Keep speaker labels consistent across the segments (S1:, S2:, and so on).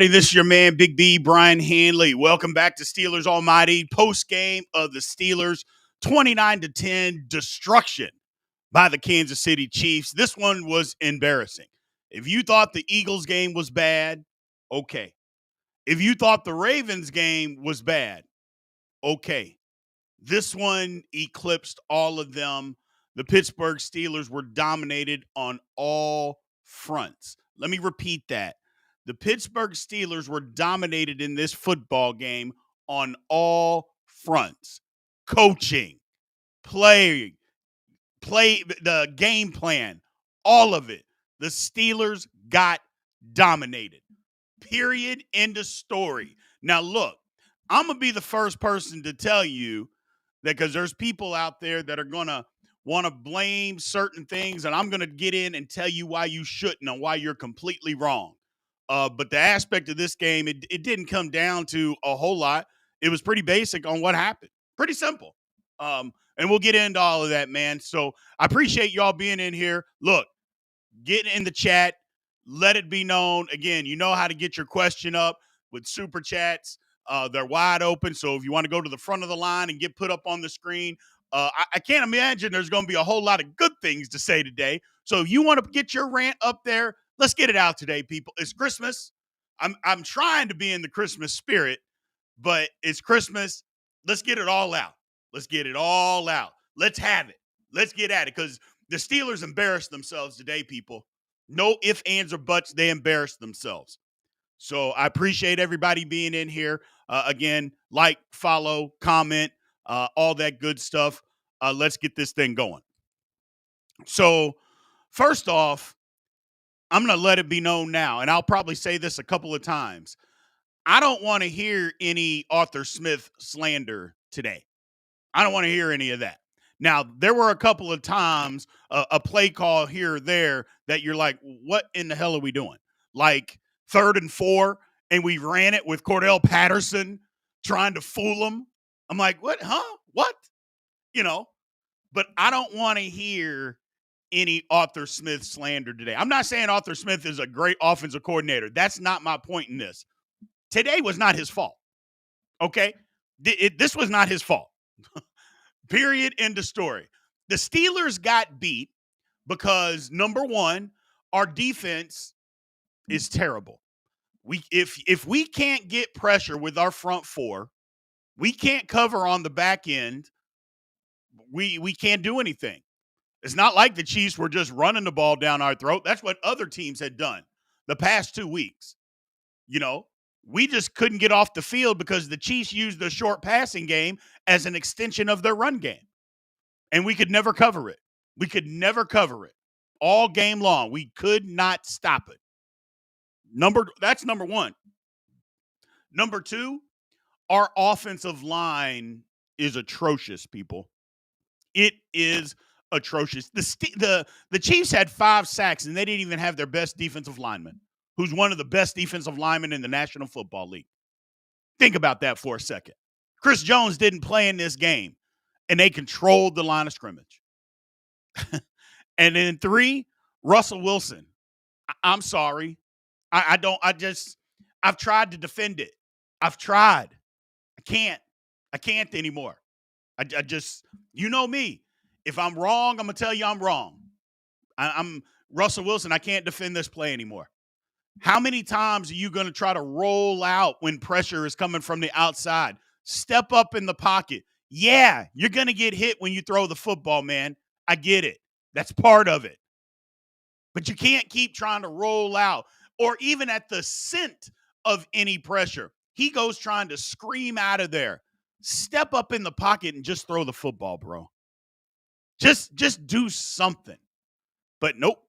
S1: Hey, this is your man, Big B, Brian Hanley. Welcome back to Steelers Almighty. Post game of the Steelers 29-10 destruction by the Kansas City Chiefs. This one was embarrassing. If you thought the Eagles game was bad, okay. If you thought the Ravens game was bad, okay. This one eclipsed all of them. The Pittsburgh Steelers were dominated on all fronts. Let me repeat that. The Pittsburgh Steelers were dominated in this football game on all fronts. Coaching, play, the game plan, all of it. The Steelers got dominated. Period. End of story. Now, look, I'm going to be the first person to tell you that because there's people out there that are going to want to blame certain things, and I'm going to get in and tell you why you shouldn't and why you're completely wrong. But the aspect of this game, it didn't come down to a whole lot. It was pretty basic on what happened. Pretty simple. And we'll get into all of that, man. So I appreciate y'all being in here. Look, get in the chat. Let it be known. Again, you know how to get your question up with super chats. They're wide open. So if you want to go to the front of the line and get put up on the screen, I can't imagine there's going to be a whole lot of good things to say today. So if you want to get your rant up there, let's get it out today, people. It's Christmas. I'm trying to be in the Christmas spirit, but it's Christmas. Let's get it all out. Let's get it all out. Let's have it. Let's get at it because the Steelers embarrassed themselves today, people. No ifs, ands, or buts. They embarrassed themselves. So I appreciate everybody being in here. Again, like, follow, comment, all that good stuff. Let's get this thing going. So first off, I'm going to let it be known now, and I'll probably say this a couple of times. I don't want to hear any Arthur Smith slander today. I don't want to hear any of that. Now, there were a couple of times, a play call here or there that you're like, what in the hell are we doing? Like 3rd and 4, and we ran it with Cordell Patterson trying to fool him. I'm like, what? Huh? What? You know, but I don't want to hear any Arthur Smith slander today. I'm not saying Arthur Smith is a great offensive coordinator. That's not my point in this. Today was not his fault. Okay? This was not his fault. Period. End of story. The Steelers got beat because, number one, our defense is terrible. If we can't get pressure with our front four, we can't cover on the back end, we can't do anything. It's not like the Chiefs were just running the ball down our throat. That's what other teams had done the past 2 weeks. You know, we just couldn't get off the field because the Chiefs used the short passing game as an extension of their run game. And we could never cover it. We could never cover it all game long. We could not stop it. That's number one. Number two, our offensive line is atrocious, people. It is atrocious. The Chiefs had 5 sacks, and they didn't even have their best defensive lineman, who's one of the best defensive linemen in the National Football League. Think about that for a second. Chris Jones didn't play in this game, and they controlled the line of scrimmage. And then 3, Russell Wilson. I'm sorry. I've tried to defend it. I've tried. I can't anymore. I just, you know me. If I'm wrong, I'm going to tell you I'm wrong. I'm Russell Wilson. I can't defend this play anymore. How many times are you going to try to roll out when pressure is coming from the outside? Step up in the pocket. Yeah, you're going to get hit when you throw the football, man. I get it. That's part of it. But you can't keep trying to roll out or even at the scent of any pressure. He goes trying to scream out of there. Step up in the pocket and just throw the football, bro. Just do something. But nope.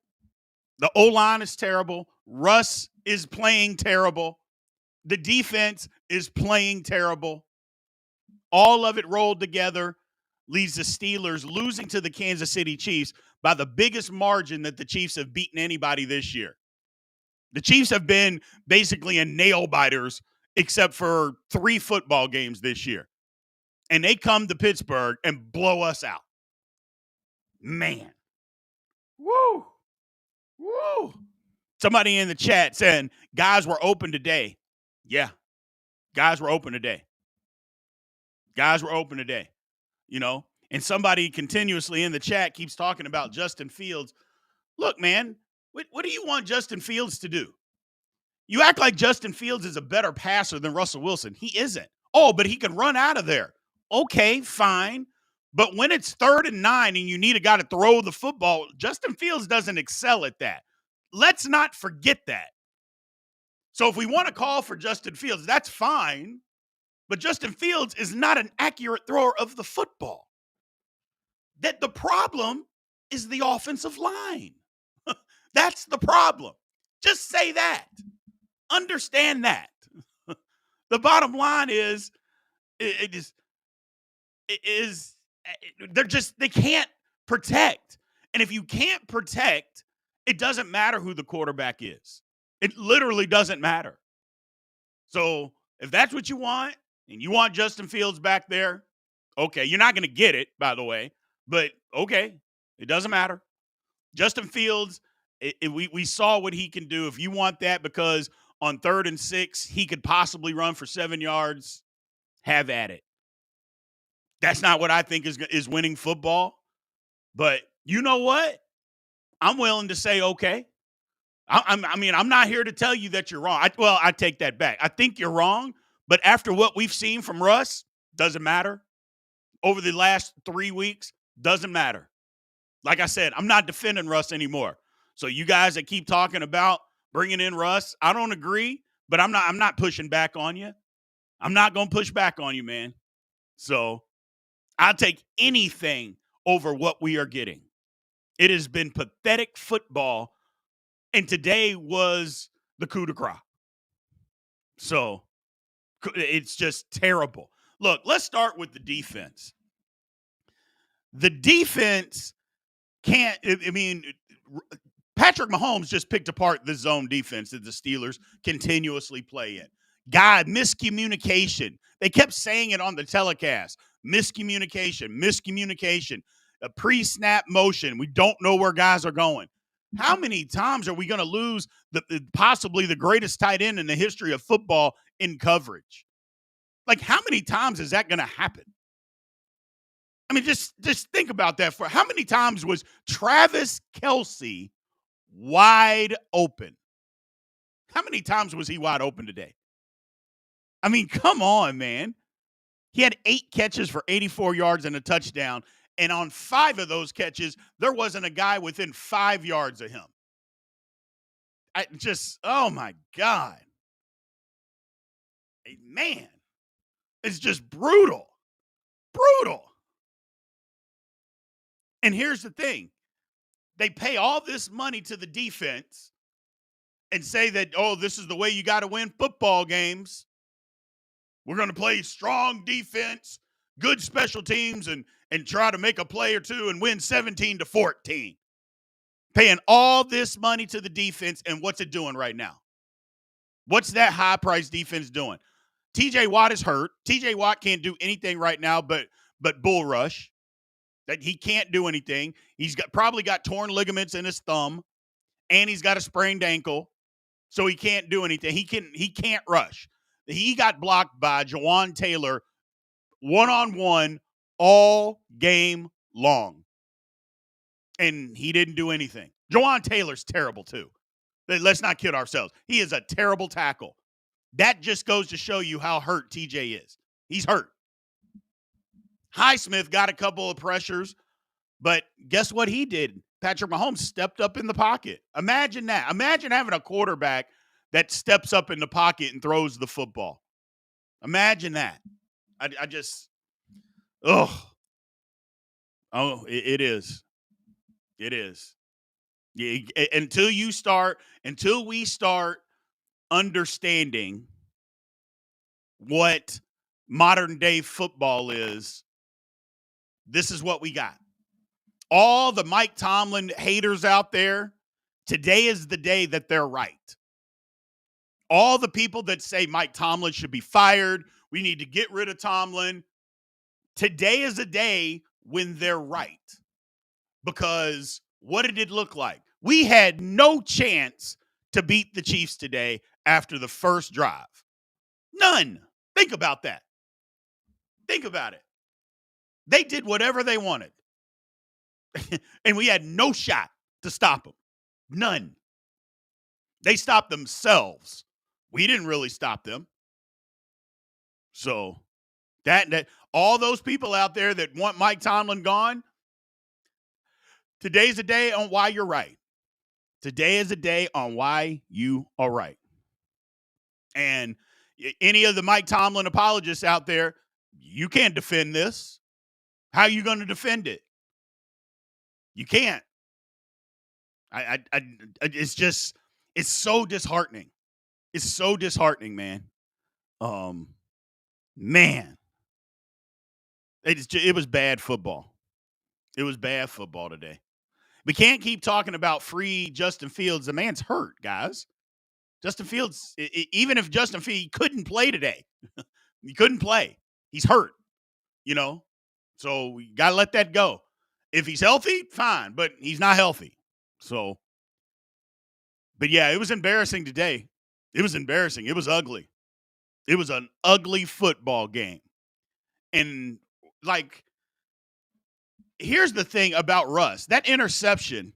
S1: The O-line is terrible. Russ is playing terrible. The defense is playing terrible. All of it rolled together leaves the Steelers losing to the Kansas City Chiefs by the biggest margin that the Chiefs have beaten anybody this year. The Chiefs have been basically in nail biters except for 3 football games this year. And they come to Pittsburgh and blow us out. Man. Woo. Woo. Somebody in the chat saying, guys were open today. Yeah, guys were open today. Guys were open today, you know. And somebody continuously in the chat keeps talking about Justin Fields. Look, man, what do you want Justin Fields to do? You act like Justin Fields is a better passer than Russell Wilson. He isn't. Oh, but he can run out of there. Okay, fine. But when it's 3rd and 9 and you need a guy to throw the football, Justin Fields doesn't excel at that. Let's not forget that. So if we want to call for Justin Fields, that's fine. But Justin Fields is not an accurate thrower of the football. That the problem is the offensive line. That's the problem. Just say that. Understand that. The bottom line is they can't protect. And if you can't protect, it doesn't matter who the quarterback is. It literally doesn't matter. So if that's what you want, and you want Justin Fields back there, okay, you're not going to get it, by the way, but okay, it doesn't matter. Justin Fields, we saw what he can do. If you want that because on 3rd and 6, he could possibly run for 7 yards, have at it. That's not what I think is winning football. But you know what? I'm willing to say, okay. I'm not here to tell you that you're wrong. I take that back. I think you're wrong, but after what we've seen from Russ, doesn't matter. Over the last 3 weeks, doesn't matter. Like I said, I'm not defending Russ anymore. So you guys that keep talking about bringing in Russ, I don't agree, but I'm not pushing back on you. I'm not going to push back on you, man. So I'll take anything over what we are getting. It has been pathetic football, and today was the coup de grace. So it's just terrible. Look, let's start with the defense. The defense can't, Patrick Mahomes just picked apart the zone defense that the Steelers continuously play in. God, miscommunication. They kept saying it on the telecast. Miscommunication. A pre-snap motion. We don't know where guys are going. How many times are we going to lose possibly the greatest tight end in the history of football in coverage? Like, how many times is that going to happen? I mean, just think about that. For how many times was Travis Kelce wide open? How many times was he wide open today? I mean, come on, man. He had 8 catches for 84 yards and a touchdown. And on 5 of those catches, there wasn't a guy within 5 yards of him. Oh my God. Man, it's just brutal. Brutal. And here's the thing. They pay all this money to the defense and say that, oh, this is the way you got to win football games. We're going to play strong defense, good special teams, and try to make a play or two and win 17-14. Paying all this money to the defense, and what's it doing right now? What's that high-priced defense doing? TJ Watt is hurt. TJ Watt can't do anything right now but bull rush. That he can't do anything. He's probably got torn ligaments in his thumb, and he's got a sprained ankle, so he can't do anything. He can't rush. He got blocked by Jawan Taylor one-on-one all game long, and he didn't do anything. Jawan Taylor's terrible too. Let's not kid ourselves. He is a terrible tackle. That just goes to show you how hurt TJ is. He's hurt. Highsmith got a couple of pressures, but guess what he did? Patrick Mahomes stepped up in the pocket. Imagine that. Imagine having a quarterback that steps up in the pocket and throws the football. Imagine that. It is. It is. Yeah, until we start understanding what modern day football is, this is what we got. All the Mike Tomlin haters out there, today is the day that they're right. All the people that say Mike Tomlin should be fired, we need to get rid of Tomlin, today is a day when they're right. Because what did it look like? We had no chance to beat the Chiefs today after the first drive. None. Think about that. Think about it. They did whatever they wanted. And we had no shot to stop them. None. They stopped themselves. We didn't really stop them. So that all those people out there that want Mike Tomlin gone, today's a day on why you're right. Today is a day on why you are right. And any of the Mike Tomlin apologists out there, you can't defend this. How are you going to defend it? You can't. It's just, it's so disheartening. It's so disheartening, man. Man, it was bad football. It was bad football today. We can't keep talking about free Justin Fields. The man's hurt, guys. Justin Fields, even if Justin Fields couldn't play today, he couldn't play. He's hurt, you know. So we got to let that go. If he's healthy, fine, but he's not healthy. So, but yeah, it was embarrassing today. It was embarrassing. It was ugly. It was an ugly football game. And, like, here's the thing about Russ. That interception,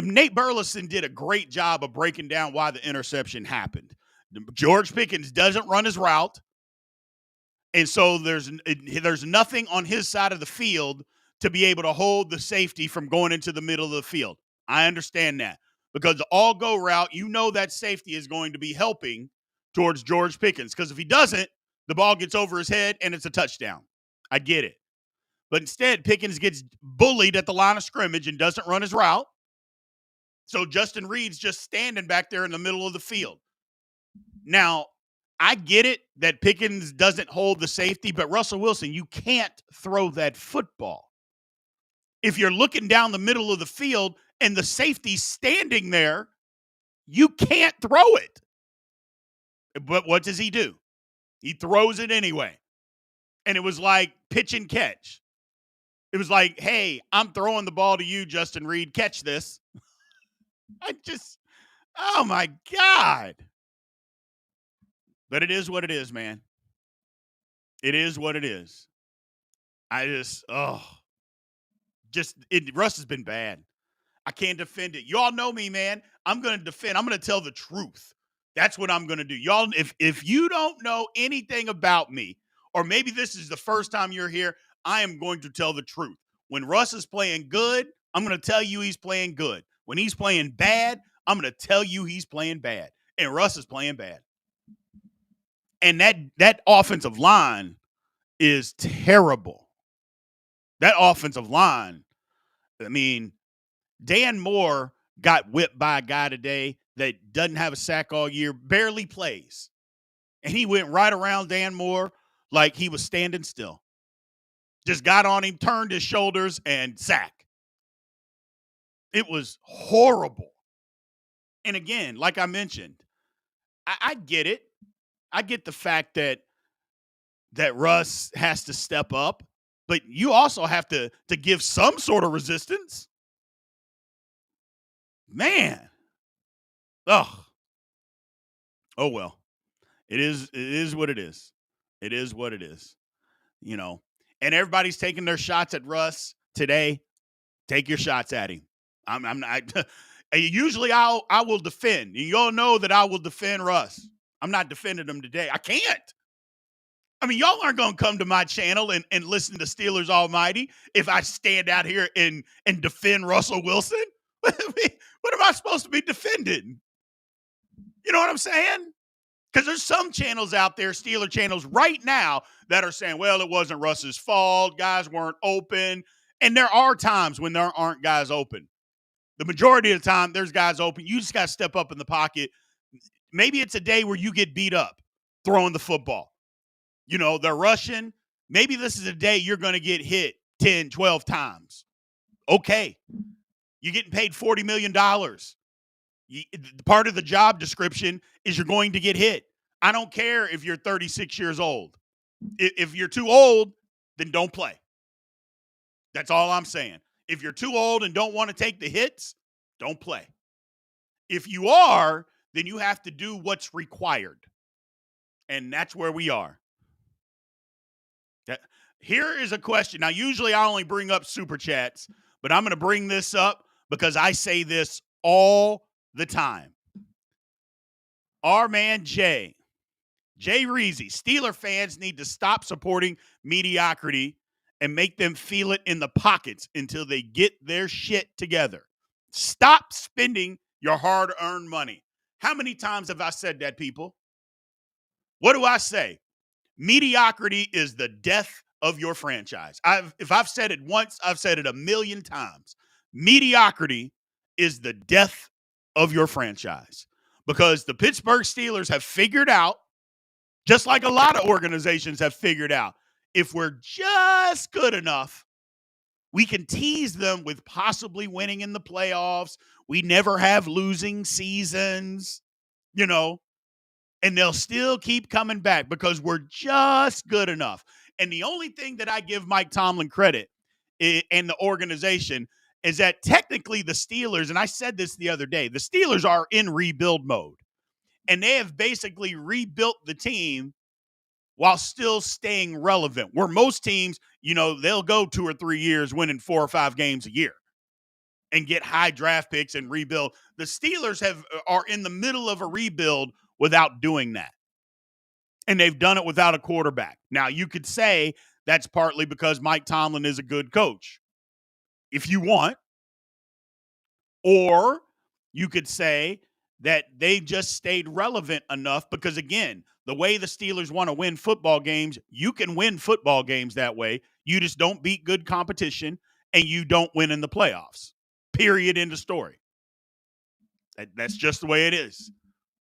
S1: Nate Burleson did a great job of breaking down why the interception happened. George Pickens doesn't run his route. And so there's nothing on his side of the field to be able to hold the safety from going into the middle of the field. I understand that. Because the all-go route, you know that safety is going to be helping towards George Pickens. Because if he doesn't, the ball gets over his head and it's a touchdown. I get it. But instead, Pickens gets bullied at the line of scrimmage and doesn't run his route. So Justin Reed's just standing back there in the middle of the field. Now, I get it that Pickens doesn't hold the safety, but Russell Wilson, you can't throw that football. If you're looking down the middle of the field and the safety's standing there, you can't throw it. But what does he do? He throws it anyway. And it was like pitch and catch. It was like, hey, I'm throwing the ball to you, Justin Reed. Catch this. Oh my God. But it is what it is, man. It is what it is. Russ has been bad. I can't defend it. Y'all know me, man. I'm going to defend. I'm going to tell the truth. That's what I'm going to do. Y'all, if you don't know anything about me, or maybe this is the first time you're here, I am going to tell the truth. When Russ is playing good, I'm going to tell you he's playing good. When he's playing bad, I'm going to tell you he's playing bad. And Russ is playing bad. And that offensive line is terrible. That offensive line, I mean, Dan Moore got whipped by a guy today that doesn't have a sack all year, barely plays. And he went right around Dan Moore like he was standing still. Just got on him, turned his shoulders, and sack. It was horrible. And again, like I mentioned, I get it. I get the fact that Russ has to step up, but you also have to give some sort of resistance. Man. Oh well. It is what it is. It is what it is. You know. And everybody's taking their shots at Russ today. Take your shots at him. I'm not usually I will defend. You all know that I will defend Russ. I'm not defending him today. I can't. I mean, y'all aren't going to come to my channel and listen to Steelers Almighty if I stand out here and defend Russell Wilson. What am I supposed to be defending? You know what I'm saying? Because there's some channels out there, Steeler channels right now, that are saying, well, it wasn't Russ's fault. Guys weren't open. And there are times when there aren't guys open. The majority of the time, there's guys open. You just got to step up in the pocket. Maybe it's a day where you get beat up throwing the football. You know, they're rushing. Maybe this is a day you're going to get hit 10, 12 times. Okay. You're getting paid $40 million. Part of the job description is you're going to get hit. I don't care if you're 36 years old. If you're too old, then don't play. That's all I'm saying. If you're too old and don't want to take the hits, don't play. If you are, then you have to do what's required. And that's where we are. Here is a question. Now, usually I only bring up super chats, but I'm going to bring this up because I say this all the time. Our man Jay Reezy, Steeler fans need to stop supporting mediocrity and make them feel it in the pockets until they get their shit together. Stop spending your hard-earned money. How many times have I said that, people? What do I say? Mediocrity is the death of your franchise. If I've said it once, I've said it a million times. Mediocrity is the death of your franchise because the Pittsburgh Steelers have figured out, just like a lot of organizations have figured out, if we're just good enough, we can tease them with possibly winning in the playoffs. We never have losing seasons, and they'll still keep coming back because we're just good enough. And the only thing that I give Mike Tomlin credit and the organization is that technically the Steelers, and I said this the other day, the Steelers are in rebuild mode. And they have basically rebuilt the team while still staying relevant. Where most teams, they'll go 2 or 3 years winning 4 or 5 games a year and get high draft picks and rebuild. The Steelers are in the middle of a rebuild without doing that. And they've done it without a quarterback. Now, you could say that's partly because Mike Tomlin is a good coach, if you want. Or you could say that they just stayed relevant enough because, again, the way the Steelers want to win football games, you can win football games that way. You just don't beat good competition and you don't win in the playoffs. Period. End of story. That's just the way it is.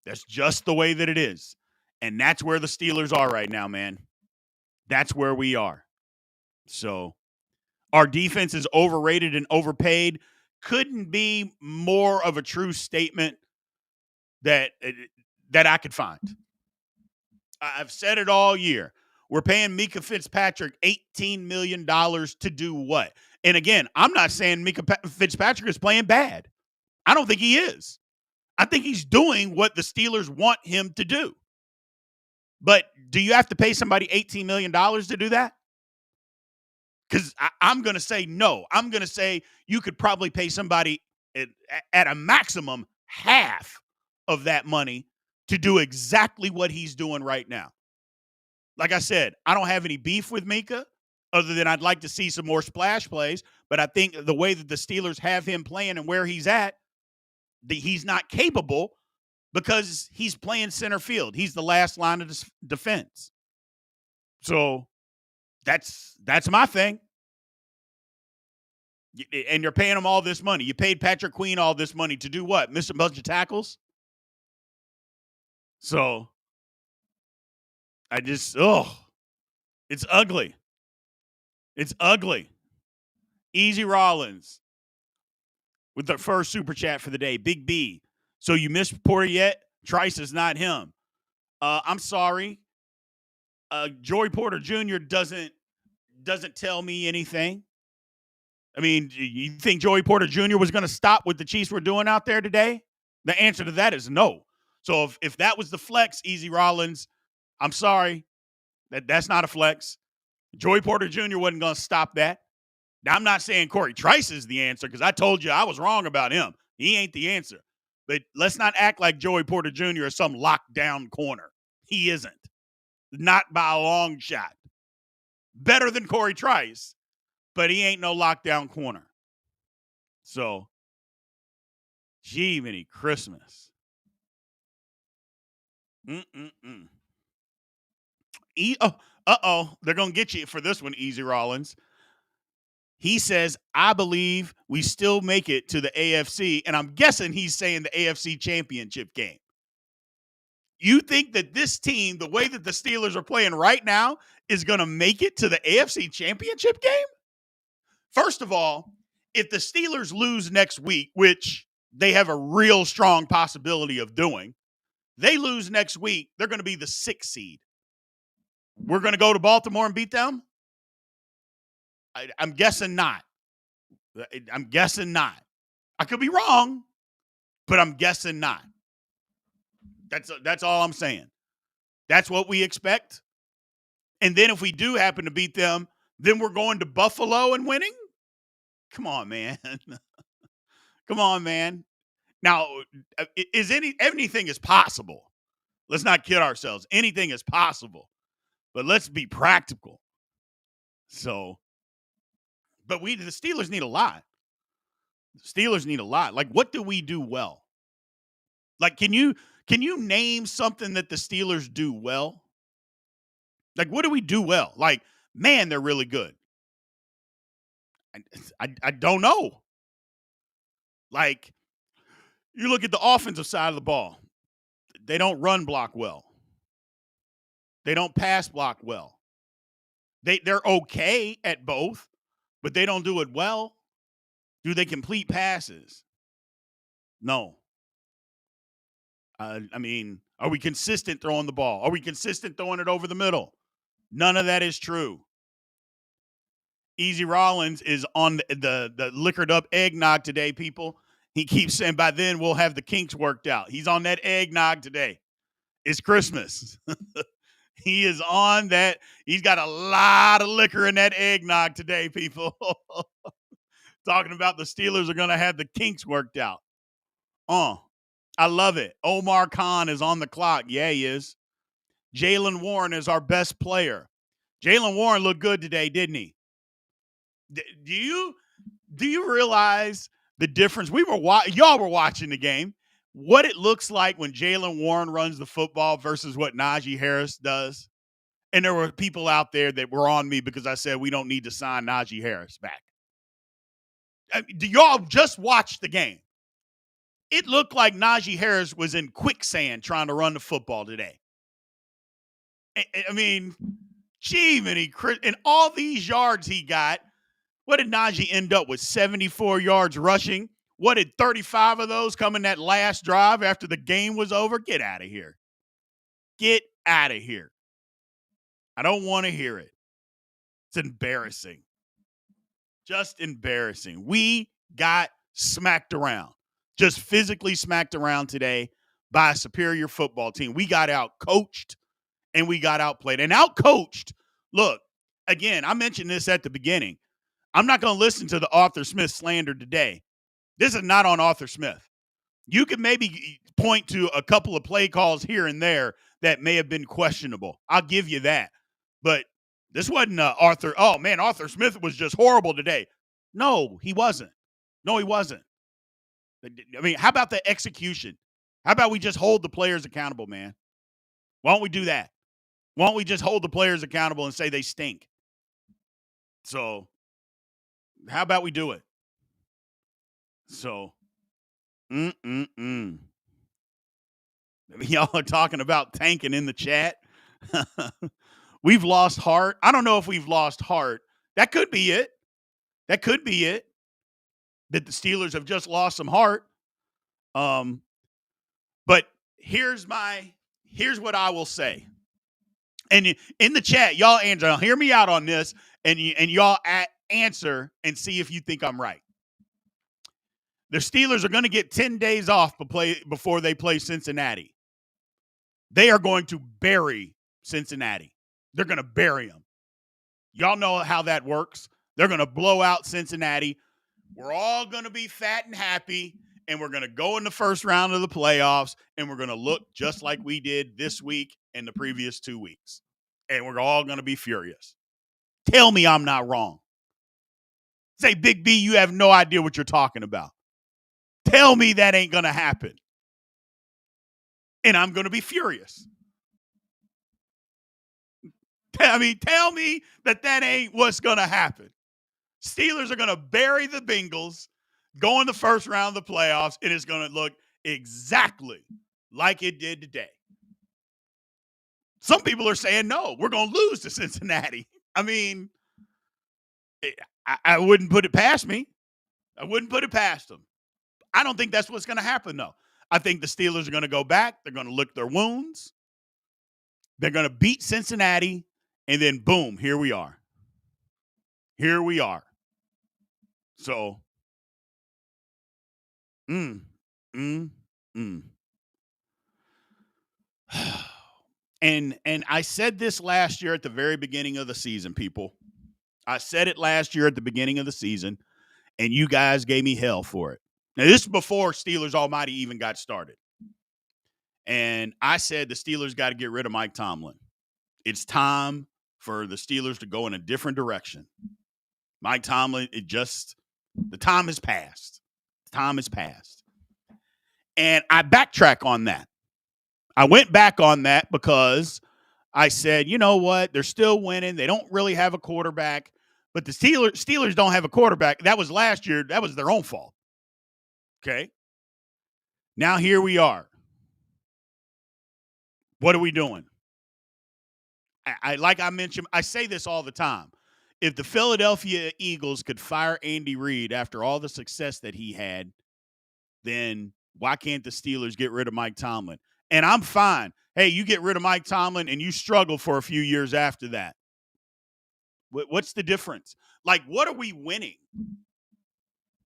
S1: That's just the way that it is. And that's where the Steelers are right now, man. That's where we are. So our defense is overrated and overpaid. Couldn't be more of a true statement that I could find. I've said it all year. We're paying Mika Fitzpatrick $18 million to do what? And again, I'm not saying Mika Fitzpatrick is playing bad. I don't think he is. I think he's doing what the Steelers want him to do. But do you have to pay somebody $18 million to do that? Because I'm going to say no. I'm going to say you could probably pay somebody at a maximum half of that money to do exactly what he's doing right now. Like I said, I don't have any beef with Mika other than I'd like to see some more splash plays. But I think the way that the Steelers have him playing and where he's at, he's not capable because he's playing center field. He's the last line of defense. So that's my thing. And you're paying him all this money. You paid Patrick Queen all this money to do what? Miss a bunch of tackles? So it's ugly. It's ugly. Easy Rollins with the first super chat for the day. Big B. So you missed Porter yet? Trice is not him. I'm sorry. Joey Porter Jr. doesn't tell me anything. I mean, you think Joey Porter Jr. was going to stop what the Chiefs were doing out there today? The answer to that is no. So if that was the flex, Easy Rollins, I'm sorry. That's not a flex. Joey Porter Jr. wasn't going to stop that. Now, I'm not saying Corey Trice is the answer because I told you I was wrong about him. He ain't the answer. But let's not act like Joey Porter Jr. is some lockdown corner. He isn't. Not by a long shot. Better than Corey Trice, but he ain't no lockdown corner. So, gee, many Christmas. They're going to get you for this one, Easy Rollins. He says, I believe we still make it to the AFC, and I'm guessing he's saying the AFC championship game. You think that this team, the way that the Steelers are playing right now, is going to make it to the AFC championship game? First of all, if the Steelers lose next week, which they have a real strong possibility of doing, they lose next week, they're going to be the 6th seed. We're going to go to Baltimore and beat them? I'm guessing not. I could be wrong, but I'm guessing not. That's all I'm saying. That's what we expect. And then if we do happen to beat them, then we're going to Buffalo and winning? Come on, man. Come on, man. Now, is anything is possible. Let's not kid ourselves. Anything is possible. But let's be practical. So, but the Steelers need a lot. The Steelers need a lot. Like, what do we do well? Like, can you name something that the Steelers do well? Like, what do we do well? Like, man, they're really good. I don't know. Like, you look at the offensive side of the ball. They don't run block well. They don't pass block well. They're okay at both, but they don't do it well. Do they complete passes? No. I mean, are we consistent throwing the ball? Are we consistent throwing it over the middle? None of that is true. Easy Rollins is on the liquored up eggnog today, people. He keeps saying by then we'll have the kinks worked out. He's on that eggnog today. It's Christmas. He is on that. He's got a lot of liquor in that eggnog today, people. Talking about the Steelers are going to have the kinks worked out. I love it. Omar Khan is on the clock. Yeah, he is. Jaylen Warren is our best player. Jaylen Warren looked good today, didn't he? Do you realize the difference? Y'all were watching the game. What it looks like when Jaylen Warren runs the football versus what Najee Harris does. And there were people out there that were on me because I said we don't need to sign Najee Harris back. Do y'all just watch the game? It looked like Najee Harris was in quicksand trying to run the football today. I mean, and all these yards he got, what did Najee end up with? 74 yards rushing. What did 35 of those come in that last drive after the game was over? Get out of here. Get out of here. I don't want to hear it. It's embarrassing. Just embarrassing. We got smacked around. Just physically smacked around today by a superior football team. We got out-coached and we got outplayed. And out-coached, look, again, I mentioned this at the beginning. I'm not going to listen to the Arthur Smith slander today. This is not on Arthur Smith. You can maybe point to a couple of play calls here and there that may have been questionable. I'll give you that. But this wasn't Arthur. Oh, man, Arthur Smith was just horrible today. No, he wasn't. No, he wasn't. I mean, how about the execution? How about we just hold the players accountable, man? Why don't we do that? Why don't we just hold the players accountable and say they stink? So, how about we do it? So, y'all are talking about tanking in the chat. We've lost heart. I don't know if we've lost heart. That could be it. That could be it. That the Steelers have just lost some heart. But here's what I will say. And in the chat, y'all answer. Hear me out on this, and y'all answer and see if you think I'm right. The Steelers are going to get 10 days off before they play Cincinnati. They are going to bury Cincinnati. They're going to bury them. Y'all know how that works. They're going to blow out Cincinnati. We're all going to be fat and happy, and we're going to go in the first round of the playoffs, and we're going to look just like we did this week and the previous 2 weeks. And we're all going to be furious. Tell me I'm not wrong. Say, Big B, you have no idea what you're talking about. Tell me that ain't going to happen. And I'm going to be furious. Tell me that ain't what's going to happen. Steelers are going to bury the Bengals, go in the first round of the playoffs, and it's going to look exactly like it did today. Some people are saying, no, we're going to lose to Cincinnati. I mean, I wouldn't put it past me. I wouldn't put it past them. I don't think that's what's going to happen, though. I think the Steelers are going to go back. They're going to lick their wounds. They're going to beat Cincinnati, and then, boom, here we are. Here we are. So, And I said this last year at the very beginning of the season, people. I said it last year at the beginning of the season, and you guys gave me hell for it. Now, this is before Steelers Almighty even got started. And I said the Steelers got to get rid of Mike Tomlin. It's time for the Steelers to go in a different direction. Mike Tomlin, the time has passed. The time has passed. And I backtrack on that. I went back on that because I said, you know what? They're still winning. They don't really have a quarterback, but the Steelers don't have a quarterback. That was last year. That was their own fault. Okay. Now here we are. What are we doing? Like I mentioned, I say this all the time. If the Philadelphia Eagles could fire Andy Reid after all the success that he had, then why can't the Steelers get rid of Mike Tomlin? And I'm fine. Hey, you get rid of Mike Tomlin and you struggle for a few years after that. What's the difference? Like, what are we winning?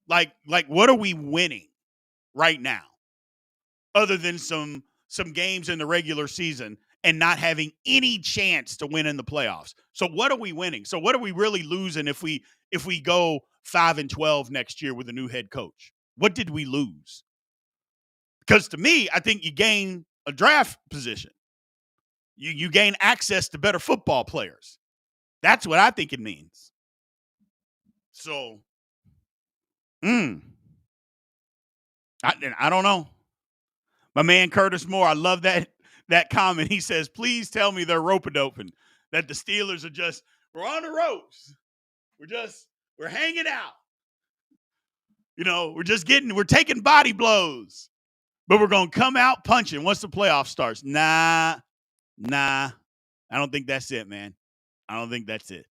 S1: Like what are we winning right now? Other than some games in the regular season and not having any chance to win in the playoffs. So what are we winning? So what are we really losing if we go 5-12 next year with a new head coach? What did we lose? Because to me, I think you gain a draft position. You gain access to better football players. That's what I think it means. So, I don't know. My man Curtis Moore, I love that comment. He says, please tell me they're rope-a-doping, that the Steelers are we're on the ropes. We're hanging out. You know, we're taking body blows, but we're going to come out punching once the playoff starts. Nah. I don't think that's it, man. I don't think that's it.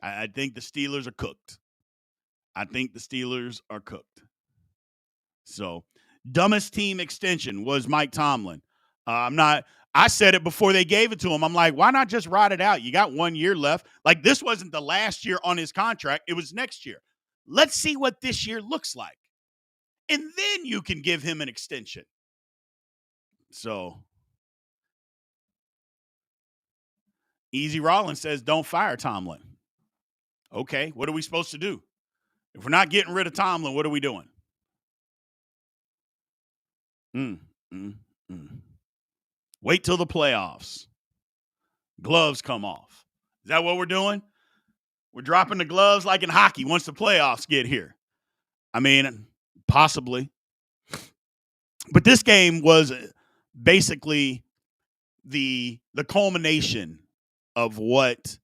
S1: I think the Steelers are cooked. So, dumbest team extension was Mike Tomlin. I said it before they gave it to him. I'm like, why not just ride it out? You got 1 year left. Like, this wasn't the last year on his contract. It was next year. Let's see what this year looks like. And then you can give him an extension. So, Easy Rollins says, don't fire Tomlin. Okay, what are we supposed to do? If we're not getting rid of Tomlin, what are we doing? Wait till the playoffs. Gloves come off. Is that what we're doing? We're dropping the gloves like in hockey once the playoffs get here. I mean, possibly. But this game was basically the culmination of what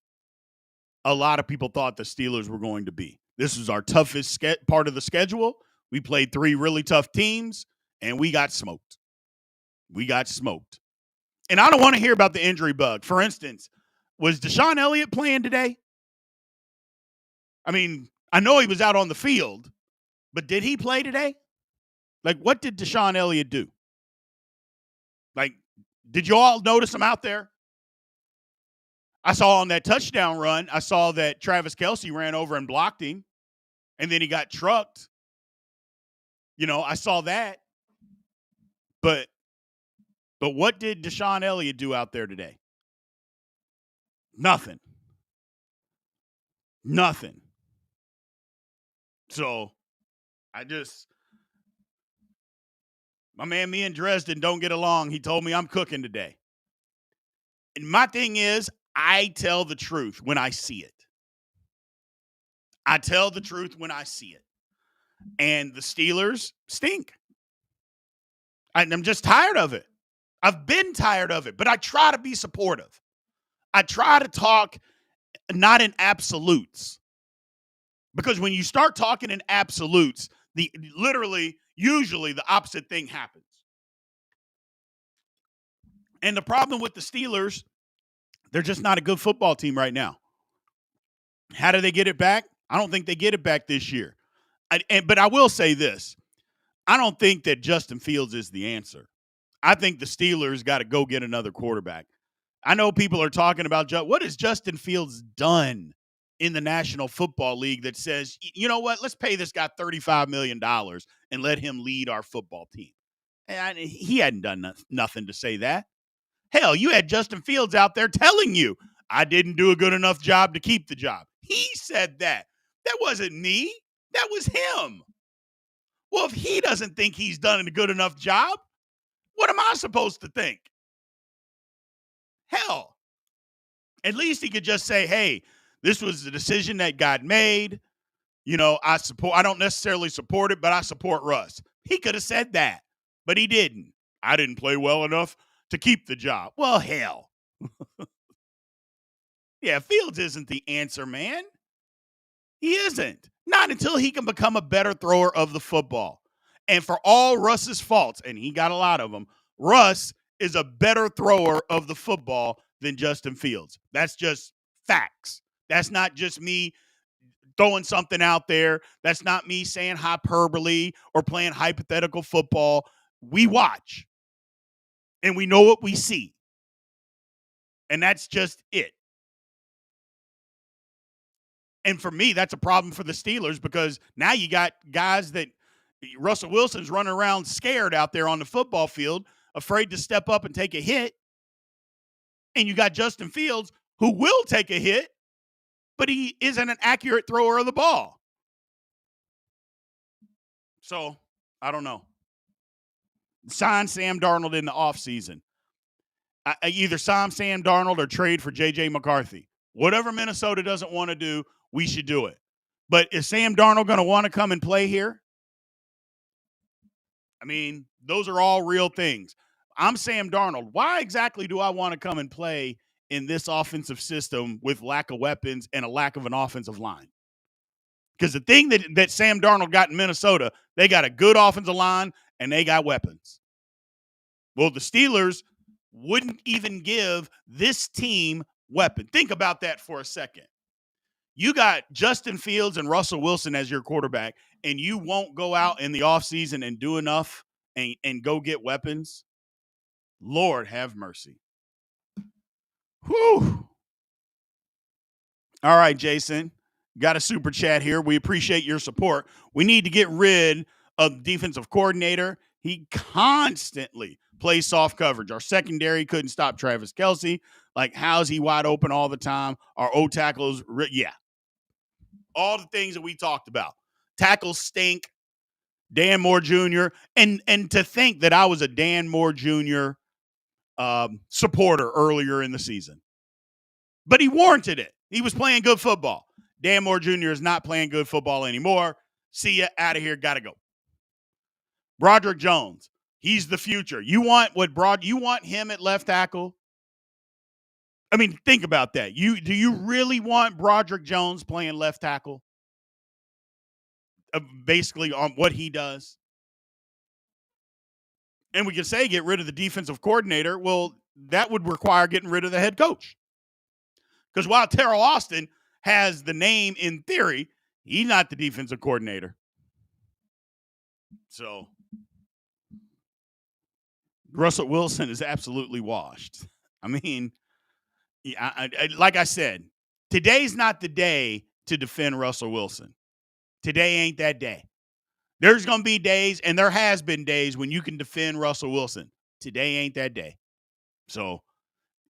S1: a lot of people thought the Steelers were going to be. This was our toughest part of the schedule. We played 3 really tough teams, and we got smoked. And I don't want to hear about the injury bug. For instance, was Deshaun Elliott playing today? I mean, I know he was out on the field, but did he play today? Like, what did Deshaun Elliott do? Like, did you all notice him out there? I saw on that touchdown run, I saw that Travis Kelce ran over and blocked him, and then he got trucked. You know, I saw that. But what did Deshaun Elliott do out there today? Nothing. So, my man, me and Dresden don't get along. He told me I'm cooking today. And my thing is, I tell the truth when I see it. And the Steelers stink. I'm just tired of it. I've been tired of it, but I try to be supportive. I try to talk not in absolutes. Because when you start talking in absolutes, usually the opposite thing happens. And the problem with the Steelers, they're just not a good football team right now. How do they get it back? I don't think they get it back this year. But I will say this. I don't think that Justin Fields is the answer. I think the Steelers got to go get another quarterback. I know people are talking about what has Justin Fields done in the National Football League that says, you know what, let's pay this guy $35 million and let him lead our football team. And he hadn't done nothing to say that. Hell, you had Justin Fields out there telling you, I didn't do a good enough job to keep the job. He said that. That wasn't me. That was him. Well, if he doesn't think he's done a good enough job, what am I supposed to think? Hell, at least he could just say, hey, this was the decision that got made. I don't necessarily support it, but I support Russ. He could have said that, but he didn't. I didn't play well enough to keep the job. Well, hell. Yeah, Fields isn't the answer, man. He isn't. Not until he can become a better thrower of the football. And for all Russ's faults, and he got a lot of them, Russ is a better thrower of the football than Justin Fields. That's just facts. That's not just me throwing something out there. That's not me saying hyperbole or playing hypothetical football. We watch and we know what we see. And that's just it. And for me, that's a problem for the Steelers because now you got guys that Russell Wilson's running around scared out there on the football field, afraid to step up and take a hit. And you got Justin Fields who will take a hit, but he isn't an accurate thrower of the ball. So, I don't know. Sign Sam Darnold in the offseason. Either sign Sam Darnold or trade for J.J. McCarthy. Whatever Minnesota doesn't want to do, we should do it. But is Sam Darnold going to want to come and play here? I mean, those are all real things. I'm Sam Darnold. Why exactly do I want to come and play in this offensive system with lack of weapons and a lack of an offensive line? Because the thing that Sam Darnold got in Minnesota, they got a good offensive line and they got weapons. Well, the Steelers wouldn't even give this team weapon. Think about that for a second. You got Justin Fields and Russell Wilson as your quarterback, and you won't go out in the offseason and do enough and go get weapons? Lord have mercy. Whew. All right, Jason. Got a super chat here. We appreciate your support. We need to get rid of the defensive coordinator. He constantly plays soft coverage. Our secondary couldn't stop Travis Kelce. Like, how's he wide open all the time? Our O tackles, yeah. All the things that we talked about. Tackles stink. Dan Moore Jr. And to think that I was a Dan Moore Jr. Supporter earlier in the season. But he warranted it. He was playing good football. Dan Moore Jr. is not playing good football anymore. See ya, out of here, gotta go. Broderick Jones, he's the future. You want him at left tackle? I mean, think about that. Do you really want Broderick Jones playing left tackle? Basically on what he does. And we can say get rid of the defensive coordinator. Well, that would require getting rid of the head coach. Because while Terrell Austin has the name in theory, he's not the defensive coordinator. So Russell Wilson is absolutely washed. I mean, like I said, today's not the day to defend Russell Wilson. Today ain't that day. There's going to be days, and there has been days when you can defend Russell Wilson. Today ain't that day. So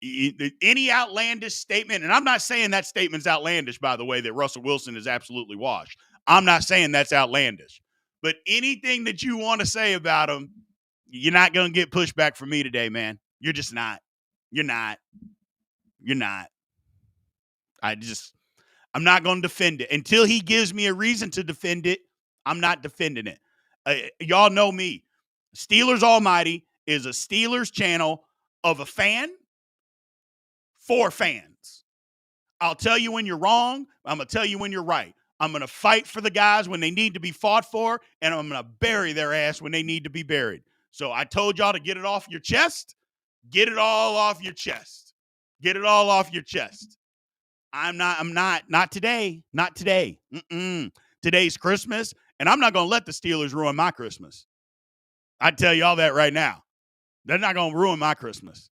S1: any outlandish statement, and I'm not saying that statement's outlandish, by the way, that Russell Wilson is absolutely washed. I'm not saying that's outlandish. But anything that you want to say about him, you're not going to get pushback from me today, man. You're just not. You're not. You're not. I'm not going to defend it. Until he gives me a reason to defend it, I'm not defending it. Y'all know me. Steelers Almighty is a Steelers channel of a fan for fans. I'll tell you when you're wrong. I'm going to tell you when you're right. I'm going to fight for the guys when they need to be fought for, and I'm going to bury their ass when they need to be buried. So I told y'all to get it off your chest. Get it all off your chest. Get it all off your chest. Not today. Not today. Today's Christmas, and I'm not going to let the Steelers ruin my Christmas. I tell y'all that right now. They're not going to ruin my Christmas.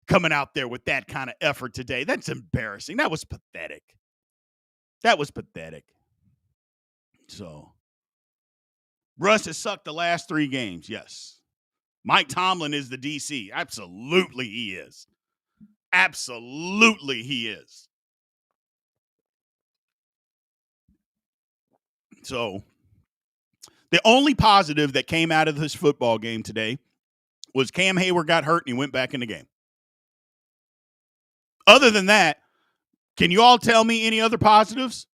S1: Coming out there with that kind of effort today. That's embarrassing. That was pathetic. So, Russ has sucked the last 3 games. Yes. Mike Tomlin is the DC. Absolutely he is. Absolutely he is. So the only positive that came out of this football game today was Cam Hayward got hurt and he went back in the game. Other than that, can you all tell me any other positives?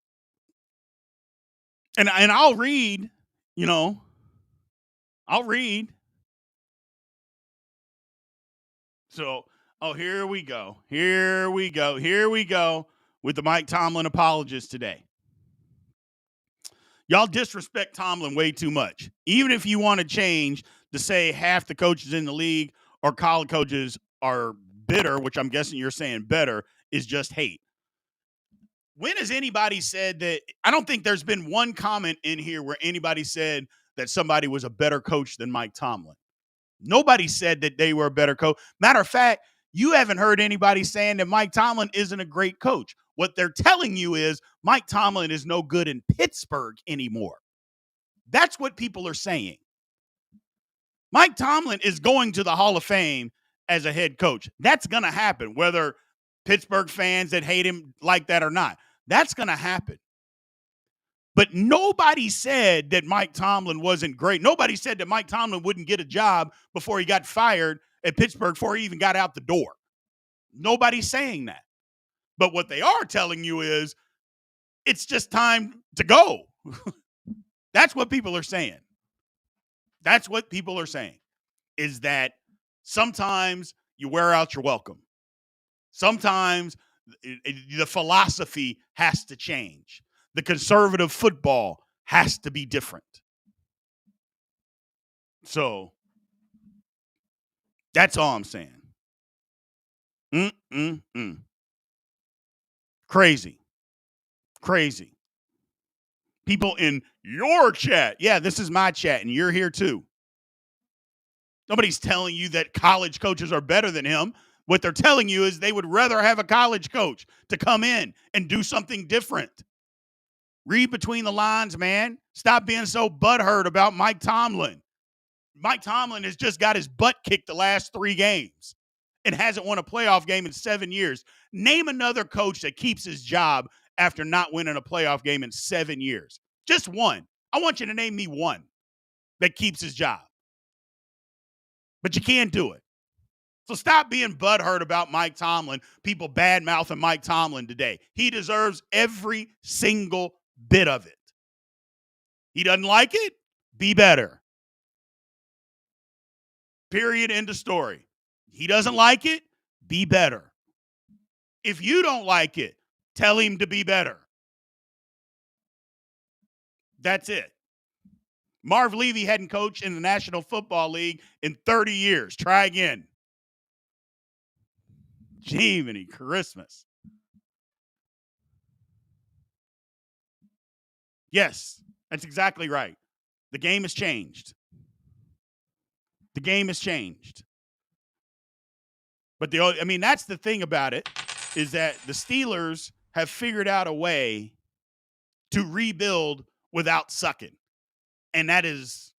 S1: And I'll read, I'll read. So, here we go. Here we go. Here we go with the Mike Tomlin apologist today. Y'all disrespect Tomlin way too much. Even if you want to change to say half the coaches in the league or college coaches are bitter, which I'm guessing you're saying better, is just hate. When has anybody said that? I don't think there's been one comment in here where anybody said that somebody was a better coach than Mike Tomlin. Nobody said that they were a better coach. Matter of fact, you haven't heard anybody saying that Mike Tomlin isn't a great coach. What they're telling you is Mike Tomlin is no good in Pittsburgh anymore. That's what people are saying. Mike Tomlin is going to the Hall of Fame as a head coach. That's going to happen, whether Pittsburgh fans that hate him like that or not. That's going to happen. But nobody said that Mike Tomlin wasn't great. Nobody said that Mike Tomlin wouldn't get a job before he got fired at Pittsburgh, before he even got out the door. Nobody's saying that. But what they are telling you is it's just time to go. That's what people are saying. That's what people are saying, is that sometimes you wear out your welcome. Sometimes the philosophy has to change. The conservative football has to be different. So that's all I'm saying. Crazy. Crazy. People in your chat. Yeah, this is my chat, and you're here too. Nobody's telling you that college coaches are better than him. What they're telling you is they would rather have a college coach to come in and do something different. Read between the lines, man. Stop being so butthurt about Mike Tomlin. Mike Tomlin has just got his butt kicked the last 3 games and hasn't won a playoff game in 7 years. Name another coach that keeps his job after not winning a playoff game in 7 years. Just one. I want you to name me one that keeps his job. But you can't do it. So stop being butthurt about Mike Tomlin. People bad-mouthing Mike Tomlin today. He deserves every single bit of it. He doesn't like it? Be better. Period. End of story. He doesn't like it? Be better. If you don't like it, tell him to be better. That's it. Marv Levy hadn't coached in the National Football League in 30 years. Try again. Jiminy Christmas. Yes, that's exactly right. The game has changed. The game has changed. But that's the thing about it, is that the Steelers have figured out a way to rebuild without sucking. And that is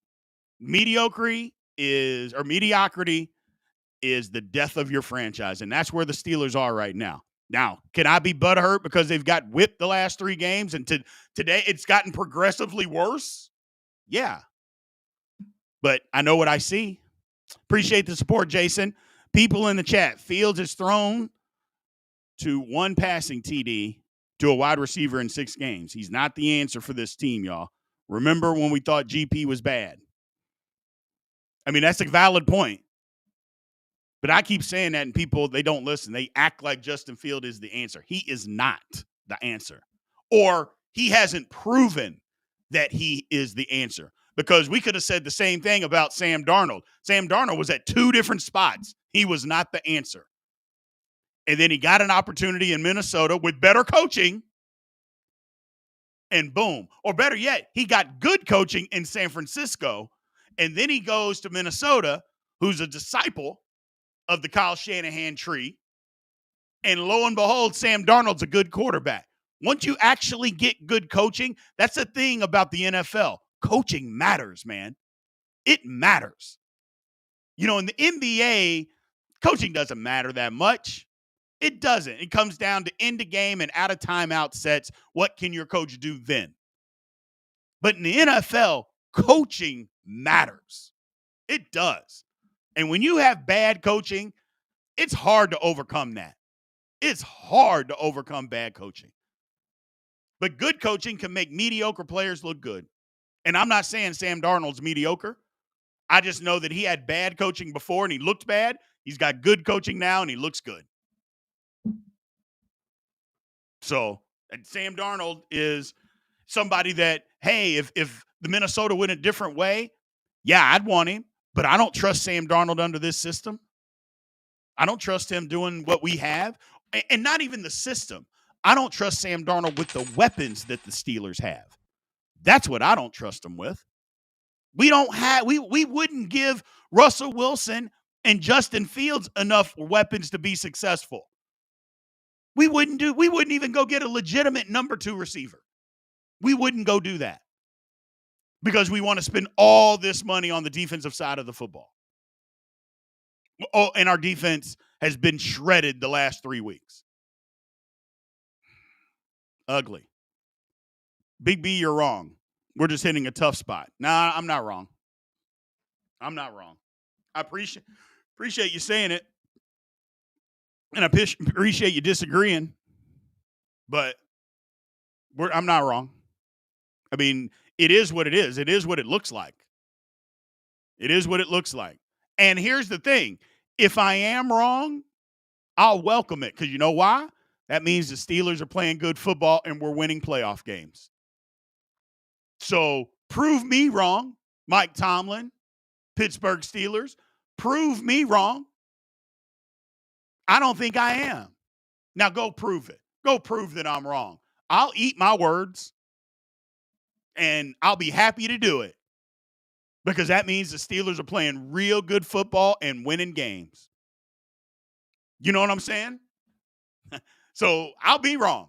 S1: mediocrity is the death of your franchise. And that's where the Steelers are right now. Now, can I be butthurt because they've got whipped the last 3 games and today it's gotten progressively worse? Yeah. But I know what I see. Appreciate the support, Jason. People in the chat, Fields is thrown to 1 passing TD to a wide receiver in 6 games. He's not the answer for this team, y'all. Remember when we thought GP was bad? That's a valid point. But I keep saying that, and people, they don't listen. They act like Justin Field is the answer. He is not the answer. Or he hasn't proven that he is the answer. Because we could have said the same thing about Sam Darnold. Sam Darnold was at 2 different spots. He was not the answer. And then he got an opportunity in Minnesota with better coaching, and boom. Or better yet, he got good coaching in San Francisco, and then he goes to Minnesota, who's a disciple of the Kyle Shanahan tree, and lo and behold, Sam Darnold's a good quarterback. Once you actually get good coaching, that's the thing about the NFL. Coaching matters, man. It matters. In the NBA, coaching doesn't matter that much. It doesn't. It comes down to end of game and out of timeout sets. What can your coach do then? But in the NFL, coaching matters. It does. And when you have bad coaching, it's hard to overcome that. It's hard to overcome bad coaching. But good coaching can make mediocre players look good. And I'm not saying Sam Darnold's mediocre. I just know that he had bad coaching before and he looked bad. He's got good coaching now and he looks good. So, and Sam Darnold is somebody that, hey, if the Minnesota went a different way, yeah, I'd want him. But I don't trust Sam Darnold under this system. I don't trust him doing what we have. And not even the system. I don't trust Sam Darnold with the weapons that the Steelers have. That's what I don't trust him with. We wouldn't give Russell Wilson and Justin Fields enough weapons to be successful. We wouldn't even go get a legitimate number 2 receiver. We wouldn't go do that because we want to spend all this money on the defensive side of the football. Oh, and our defense has been shredded the last 3 weeks. Ugly. Big B, you're wrong. We're just hitting a tough spot. Nah, I'm not wrong. I'm not wrong. I appreciate you saying it. And I appreciate you disagreeing. But I'm not wrong. I mean, it is what it is. It is what it looks like. It is what it looks like. And here's the thing. If I am wrong, I'll welcome it. Because you know why? That means the Steelers are playing good football and we're winning playoff games. So prove me wrong, Mike Tomlin, Pittsburgh Steelers. Prove me wrong. I don't think I am. Now go prove it. Go prove that I'm wrong. I'll eat my words, and I'll be happy to do it because that means the Steelers are playing real good football and winning games. You know what I'm saying? So I'll be wrong.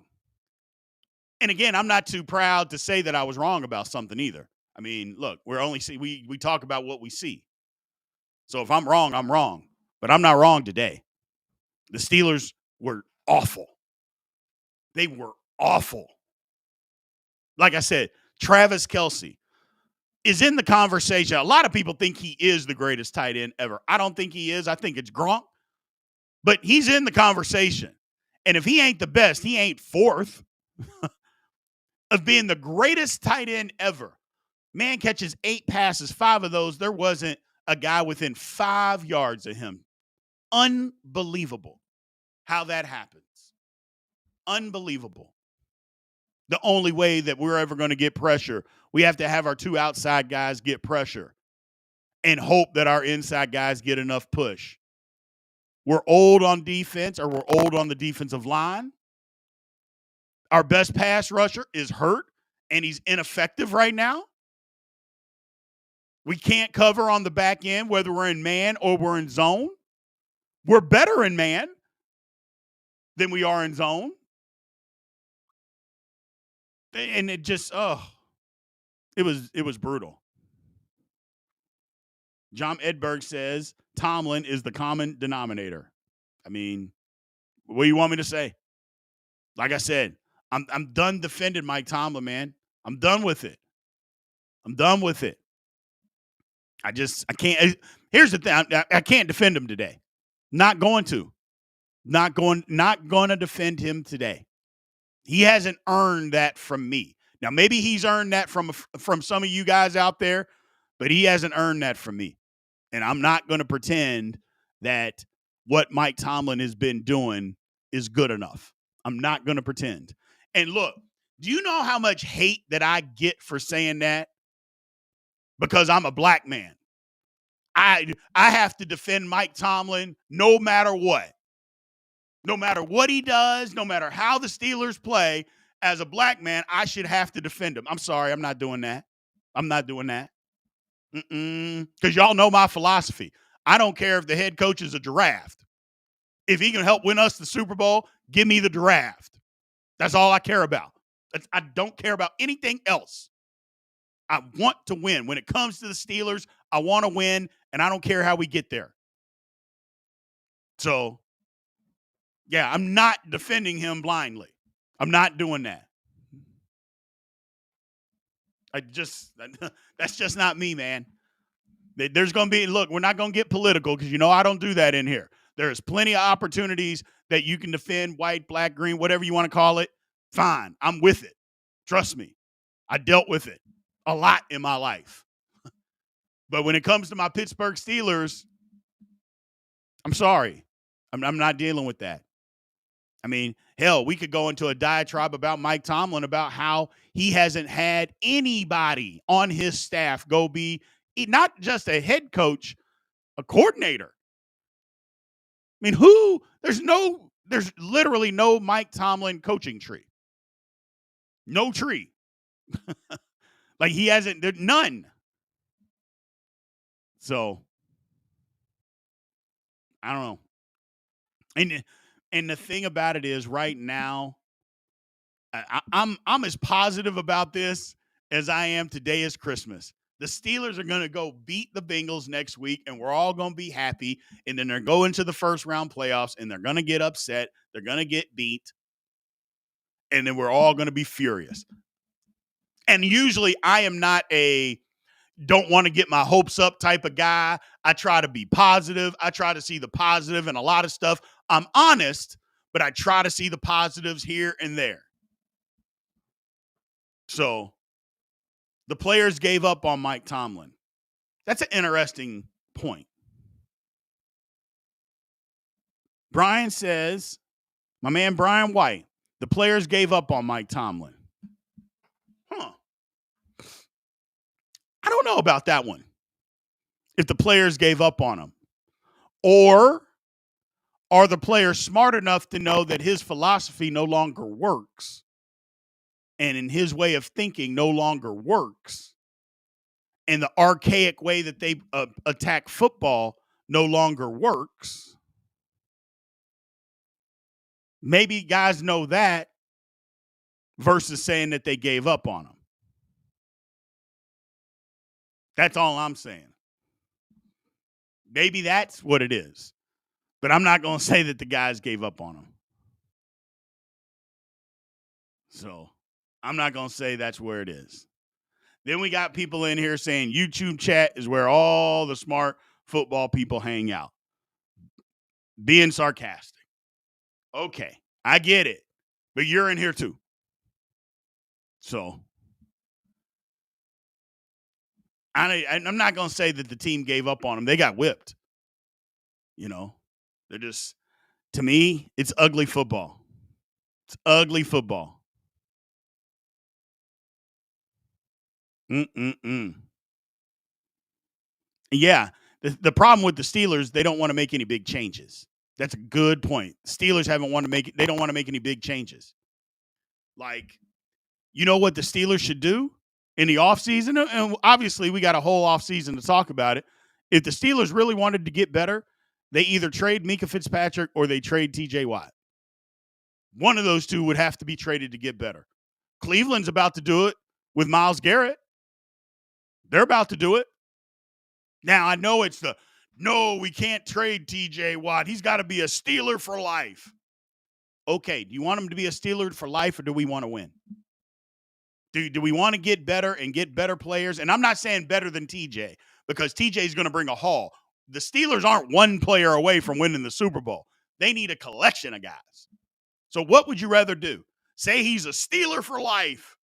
S1: And again, I'm not too proud to say that I was wrong about something either. I mean, look, we talk about what we see. So if I'm wrong, I'm wrong. But I'm not wrong today. The Steelers were awful. They were awful. Like I said, Travis Kelce is in the conversation. A lot of people think he is the greatest tight end ever. I don't think he is. I think it's Gronk. But he's in the conversation. And if he ain't the best, he ain't fourth of being the greatest tight end ever. Man catches 8 passes, 5 of those. There wasn't a guy within 5 yards of him. Unbelievable how that happens. Unbelievable. The only way that we're ever going to get pressure, we have to have our 2 outside guys get pressure and hope that our inside guys get enough push. We're old on defense, or we're old on the defensive line. Our best pass rusher is hurt, and he's ineffective right now. We can't cover on the back end, whether we're in man or we're in zone. We're better in man than we are in zone. And it just, it was brutal. John Edberg says Tomlin is the common denominator. I mean, what do you want me to say? Like I said, I'm done defending Mike Tomlin, man. I'm done with it. I'm done with it. I can't. Here's the thing. I can't defend him today. Not going to. Not going to defend him today. He hasn't earned that from me. Now, maybe he's earned that from some of you guys out there, but he hasn't earned that from me. And I'm not going to pretend that what Mike Tomlin has been doing is good enough. I'm not going to pretend. And look, do you know how much hate that I get for saying that? Because I'm a black man. I have to defend Mike Tomlin no matter what. No matter what he does, no matter how the Steelers play, as a black man, I should have to defend him. I'm sorry, I'm not doing that. I'm not doing that. Because y'all know my philosophy. I don't care if the head coach is a draft. If he can help win us the Super Bowl, give me the draft. That's all I care about. I don't care about anything else. I want to win. When it comes to the Steelers, I want to win, and I don't care how we get there. So, yeah, I'm not defending him blindly. I'm not doing that. That's just not me, man. There's going to be, look, we're not going to get political because I don't do that in here. There's plenty of opportunities that you can defend white, black, green, whatever you want to call it. Fine. I'm with it. Trust me. I dealt with it a lot in my life. But when it comes to my Pittsburgh Steelers, I'm sorry. I'm not dealing with that. I mean, hell, we could go into a diatribe about Mike Tomlin about how he hasn't had anybody on his staff go be not just a head coach, a coordinator. I mean, there's literally no Mike Tomlin coaching tree. No tree. Like he hasn't, there's none. So, I don't know. And the thing about it is right now, I'm as positive about this as I am today is Christmas. The Steelers are going to go beat the Bengals next week, and we're all going to be happy. And then they're going to the first round playoffs, and they're going to get upset. They're going to get beat, and then we're all going to be furious. And usually I am not a don't want to get my hopes up type of guy. I try to be positive. I try to see the positive in a lot of stuff. I'm honest, but I try to see the positives here and there. So the players gave up on Mike Tomlin. That's an interesting point. Brian says, my man Brian White, the players gave up on Mike Tomlin. I don't know about that one. If the players gave up on him. Or are the players smart enough to know that his philosophy no longer works and in his way of thinking no longer works and the archaic way that they attack football no longer works? Maybe guys know that versus saying that they gave up on him. That's all I'm saying. Maybe that's what it is. But I'm not going to say that the guys gave up on him. So I'm not going to say that's where it is. Then we got people in here saying YouTube chat is where all the smart football people hang out. Being sarcastic. Okay, I get it. But you're in here too. So I'm not going to say that the team gave up on them. They got whipped. They're just, to me, it's ugly football. It's ugly football. Yeah, the problem with the Steelers, they don't want to make any big changes. That's a good point. Steelers they don't want to make any big changes. Like, you know what the Steelers should do in the offseason? And obviously, we got a whole offseason to talk about it. If the Steelers really wanted to get better, they either trade Minkah Fitzpatrick or they trade TJ Watt. One of those two would have to be traded to get better. Cleveland's about to do it with Myles Garrett. They're about to do it. Now, I know it's no, we can't trade TJ Watt. He's got to be a Steeler for life. Okay, do you want him to be a Steeler for life or do we want to win? Do we want to get better and get better players? And I'm not saying better than TJ because TJ is going to bring a haul. The Steelers aren't one player away from winning the Super Bowl. They need a collection of guys. So what would you rather do? Say he's a Steeler for life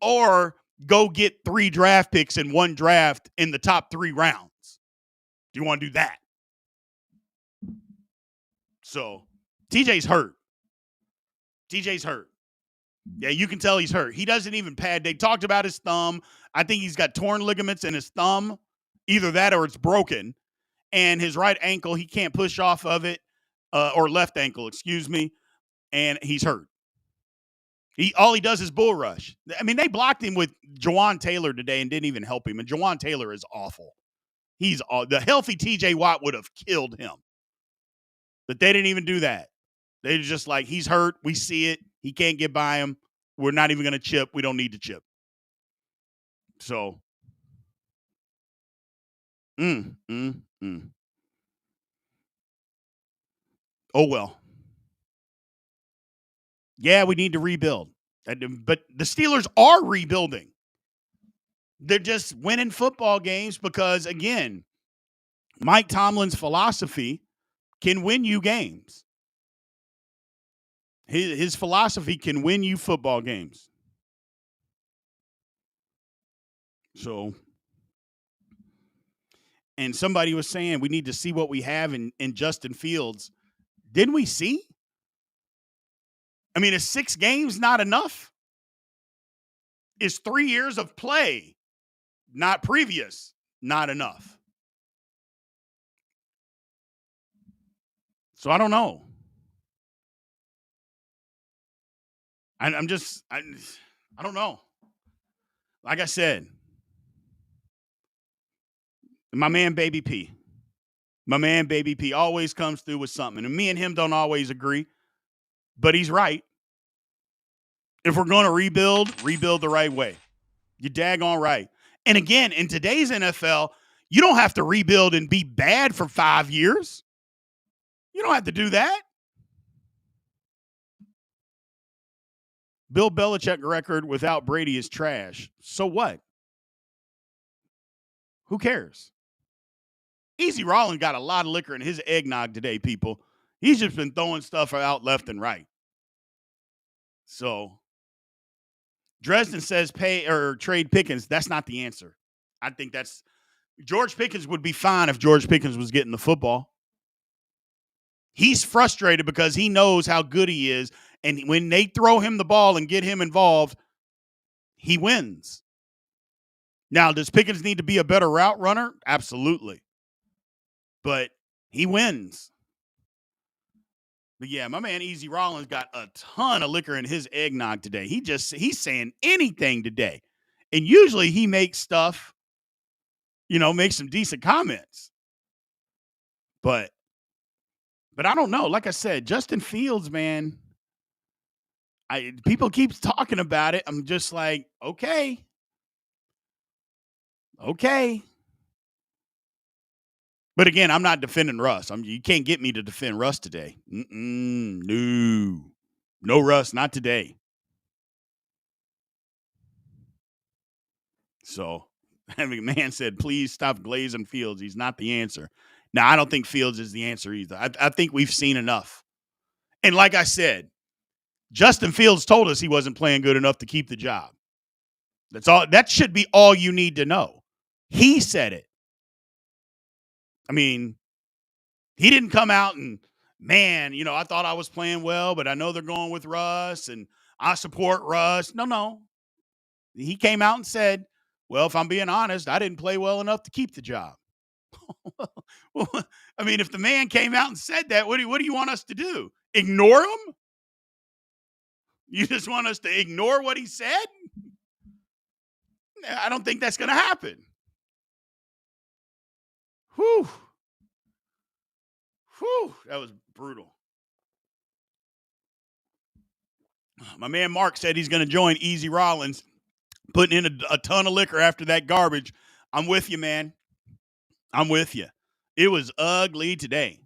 S1: or go get 3 draft picks in one draft in the top 3 rounds? Do you want to do that? So TJ's hurt. TJ's hurt. Yeah, you can tell he's hurt. He doesn't even pad. They talked about his thumb. I think he's got torn ligaments in his thumb. Either that or it's broken. And his right ankle, he can't push off of it, or left ankle, excuse me. And he's hurt. All he does is bull rush. I mean, they blocked him with Jawan Taylor today and didn't even help him. And Jawan Taylor is awful. The healthy TJ Watt would have killed him. But they didn't even do that. They're just like, he's hurt. We see it. He can't get by him. We're not even going to chip. We don't need to chip. So Mm, mm, mm. Oh, well. Yeah, we need to rebuild. But the Steelers are rebuilding. They're just winning football games because, again, Mike Tomlin's philosophy can win you games. His philosophy can win you football games. So, and somebody was saying we need to see what we have in Justin Fields. Didn't we see? I mean, is 6 games not enough? Is 3 years of play, not previous, not enough? So I don't know. I don't know. Like I said, my man Baby P. My man Baby P always comes through with something. And me and him don't always agree, but he's right. If we're going to rebuild the right way. You're daggone right. And again, in today's NFL, you don't have to rebuild and be bad for 5 years. You don't have to do that. Bill Belichick record without Brady is trash. So what? Who cares? Easy Rollins got a lot of liquor in his eggnog today, people. He's just been throwing stuff out left and right. So Dresden says pay or trade Pickens. That's not the answer. I think that's George Pickens would be fine if George Pickens was getting the football. He's frustrated because he knows how good he is. And when they throw him the ball and get him involved, he wins. Now, does Pickens need to be a better route runner? Absolutely. But he wins. But yeah, my man Easy Rollins got a ton of liquor in his eggnog today. He's saying anything today. And usually he makes stuff, makes some decent comments. But I don't know. Like I said, Justin Fields, man, people keep talking about it. I'm just like, okay. But again, I'm not defending Russ. You can't get me to defend Russ today. No Russ, not today. So, McMahon said, please stop glazing Fields. He's not the answer. Now, I don't think Fields is the answer either. I think we've seen enough. And like I said, Justin Fields told us he wasn't playing good enough to keep the job. That's all. That should be all you need to know. He said it. I mean, he didn't come out and, man, I thought I was playing well, but I know they're going with Russ and I support Russ. No. He came out and said, well, if I'm being honest, I didn't play well enough to keep the job. Well, I mean, if the man came out and said that, what do you want us to do? Ignore him? You just want us to ignore what he said? I don't think that's going to happen. Whew. That was brutal. My man Mark said he's going to join Easy Rollins, putting in a ton of liquor after that garbage. I'm with you, man. I'm with you. It was ugly today.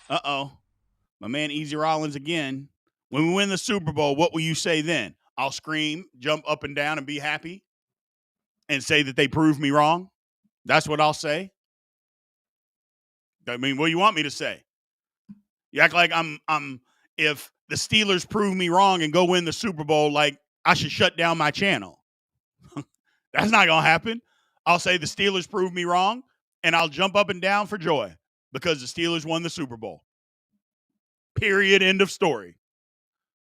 S1: Uh-oh. My man Easy Rollins again. When we win the Super Bowl, what will you say then? I'll scream, jump up and down, and be happy and say that they proved me wrong. That's what I'll say. I mean, what do you want me to say? You act like I'm if the Steelers prove me wrong and go win the Super Bowl, like I should shut down my channel. That's not going to happen. I'll say the Steelers proved me wrong, and I'll jump up and down for joy because the Steelers won the Super Bowl. Period. End of story.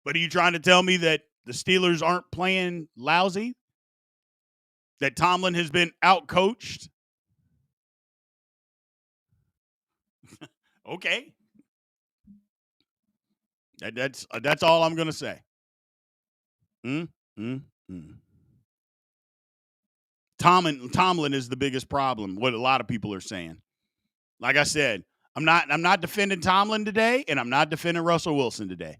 S1: But are you trying to tell me that the Steelers aren't playing lousy? That Tomlin has been outcoached? Okay. That's all I'm going to say. Tomlin is the biggest problem, what a lot of people are saying. Like I said, I'm not defending Tomlin today, and I'm not defending Russell Wilson today.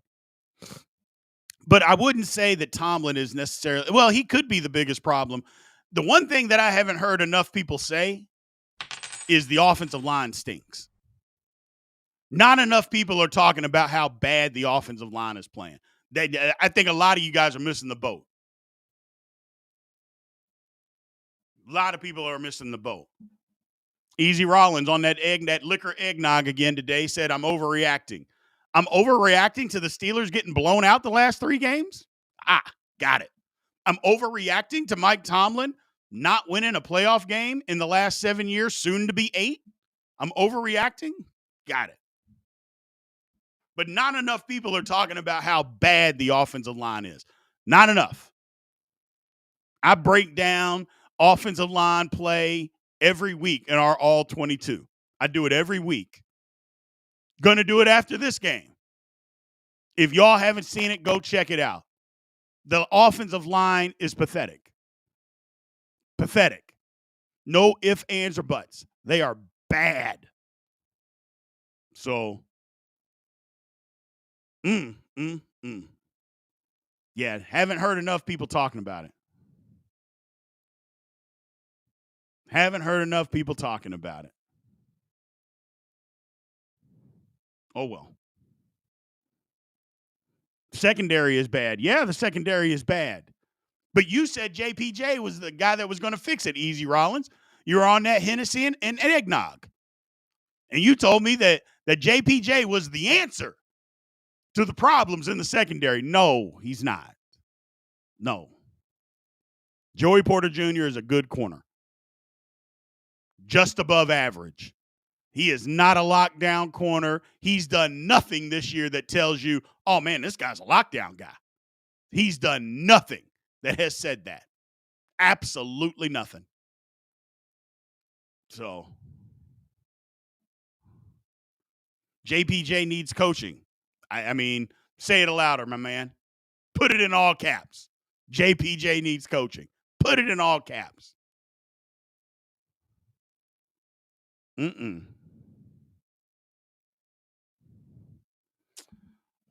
S1: But I wouldn't say that Tomlin is necessarily – well, he could be the biggest problem. The one thing that I haven't heard enough people say is the offensive line stinks. Not enough people are talking about how bad the offensive line is playing. I think a lot of you guys are missing the boat. A lot of people are missing the boat. Easy Rollins on that liquor eggnog again today said, I'm overreacting. I'm overreacting to the Steelers getting blown out the last 3 games? Got it. I'm overreacting to Mike Tomlin not winning a playoff game in the last 7 years, soon to be 8? I'm overreacting? Got it. But not enough people are talking about how bad the offensive line is. Not enough. I break down offensive line play every week in our All 22. I do it every week. Gonna do it after this game. If y'all haven't seen it, go check it out. The offensive line is pathetic. Pathetic. No ifs, ands, or buts. They are bad. So, yeah, haven't heard enough people talking about it. Haven't heard enough people talking about it. Oh, well. Secondary is bad. Yeah, the secondary is bad. But you said JPJ was the guy that was going to fix it, Easy Rollins. You're on that Hennessy and eggnog. And you told me that JPJ was the answer to the problems in the secondary. No, he's not. No. Joey Porter Jr. is a good corner. Just above average. He is not a lockdown corner. He's done nothing this year that tells you, oh, man, this guy's a lockdown guy. He's done nothing that has said that. Absolutely nothing. So, JPJ needs coaching. I mean, say it louder, my man. Put it in all caps. JPJ needs coaching. Put it in all caps.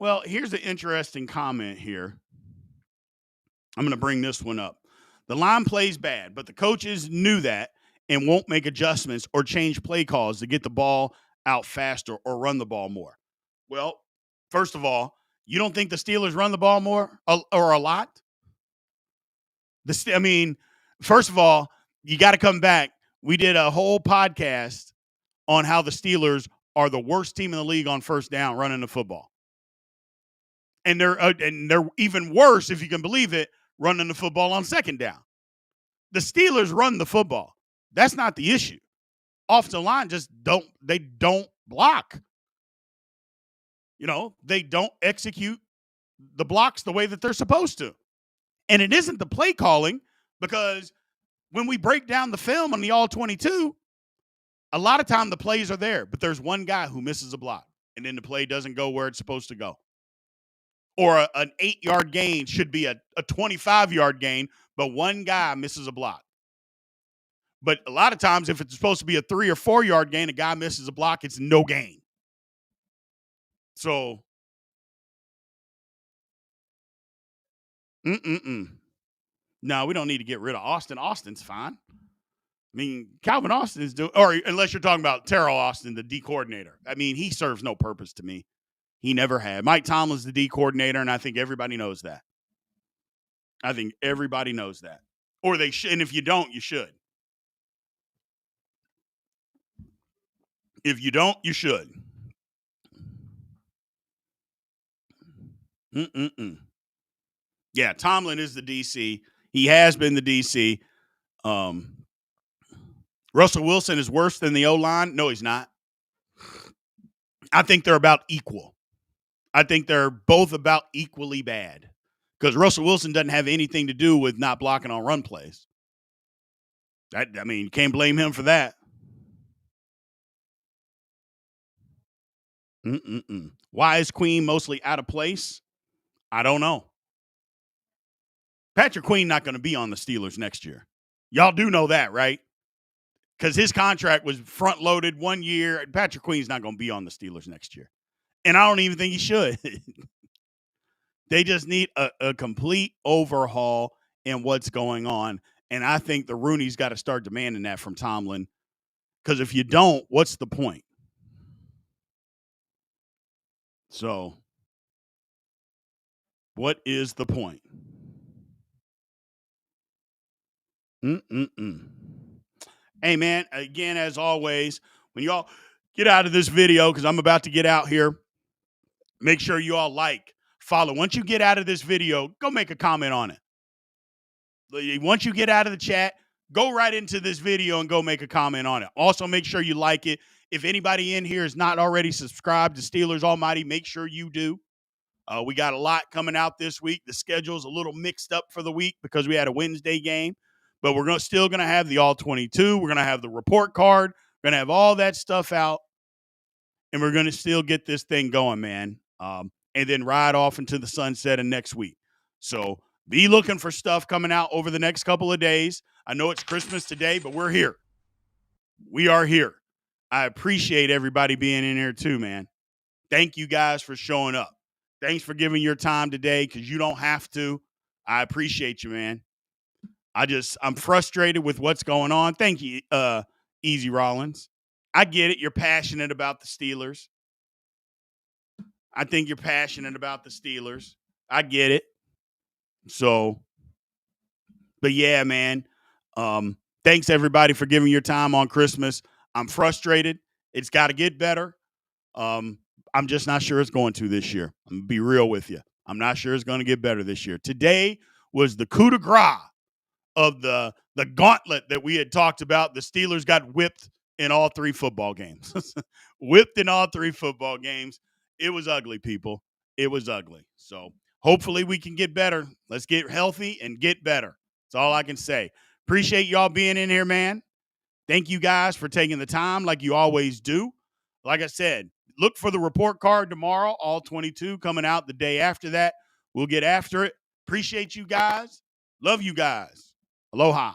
S1: Well, here's an interesting comment here. I'm going to bring this one up. The line plays bad, but the coaches knew that and won't make adjustments or change play calls to get the ball out faster or run the ball more. Well, first of all, you don't think the Steelers run the ball more or a lot? First of all, you got to come back. We did a whole podcast on how the Steelers are the worst team in the league on first down running the football. And they're even worse, if you can believe it, running the football on second down. The Steelers run the football. That's not the issue. Offensive line just don't block. They don't execute the blocks the way that they're supposed to. And it isn't the play calling, because when we break down the film on the All 22, a lot of time the plays are there, but there's one guy who misses a block, and then the play doesn't go where it's supposed to go. Or an 8-yard gain should be a 25-yard gain, but one guy misses a block. But a lot of times, if it's supposed to be a 3 or 4-yard gain, a guy misses a block, it's no gain. So, no, we don't need to get rid of Austin. Austin's fine. I mean, Calvin Austin is doing, or unless you're talking about Terrell Austin, the D coordinator. I mean, he serves no purpose to me. He never had. Mike Tomlin's the D coordinator, and I think everybody knows that. I think everybody knows that. Or they should, and if you don't, you should. If you don't, you should. Yeah, Tomlin is the DC. He has been the DC. Russell Wilson is worse than the O-line. No, he's not. I think they're about equal. I think they're both about equally bad, because Russell Wilson doesn't have anything to do with not blocking on run plays. You can't blame him for that. Why is Queen mostly out of place? I don't know. Patrick Queen not going to be on the Steelers next year. Y'all do know that, right? Because his contract was front-loaded 1 year. Patrick Queen's not going to be on the Steelers next year. And I don't even think he should. They just need a complete overhaul in what's going on. And I think the Rooney's got to start demanding that from Tomlin, Because if you don't, what's the point? So, what is the point? Mm-mm-mm. Hey, man, again, as always, when y'all get out of this video, because I'm about to get out here, make sure you all like, follow. Once you get out of this video, go make a comment on it. Once you get out of the chat, go right into this video and go make a comment on it. Also, make sure you like it. If anybody in here is not already subscribed to Steelers Almighty, make sure you do. We got a lot coming out this week. The schedule's a little mixed up for the week because we had a Wednesday game, but we're still going to have the All 22. We're going to have the report card. We're going to have all that stuff out, and we're going to still get this thing going, man. And then ride off into the sunset of next week. So be looking for stuff coming out over the next couple of days. I know it's Christmas today, but we're here. We are here. I appreciate everybody being in here too, man. Thank you guys for showing up. Thanks for giving your time today because you don't have to. I appreciate you, man. I'm frustrated with what's going on. Thank you, Easy Rollins. I get it. You're passionate about the Steelers. I think you're passionate about the Steelers. I get it. So, but yeah, man. Thanks everybody for giving your time on Christmas. I'm frustrated. It's got to get better. I'm just not sure it's going to this year. I'm gonna be real with you. I'm not sure it's going to get better this year. Today was the coup de grace of the gauntlet that we had talked about. The Steelers got whipped in all 3 football games. Whipped in all 3 football games. It was ugly, people. It was ugly. So hopefully we can get better. Let's get healthy and get better. That's all I can say. Appreciate y'all being in here, man. Thank you guys for taking the time like you always do. Like I said, look for the report card tomorrow, all 22 coming out the day after that. We'll get after it. Appreciate you guys. Love you guys. Aloha.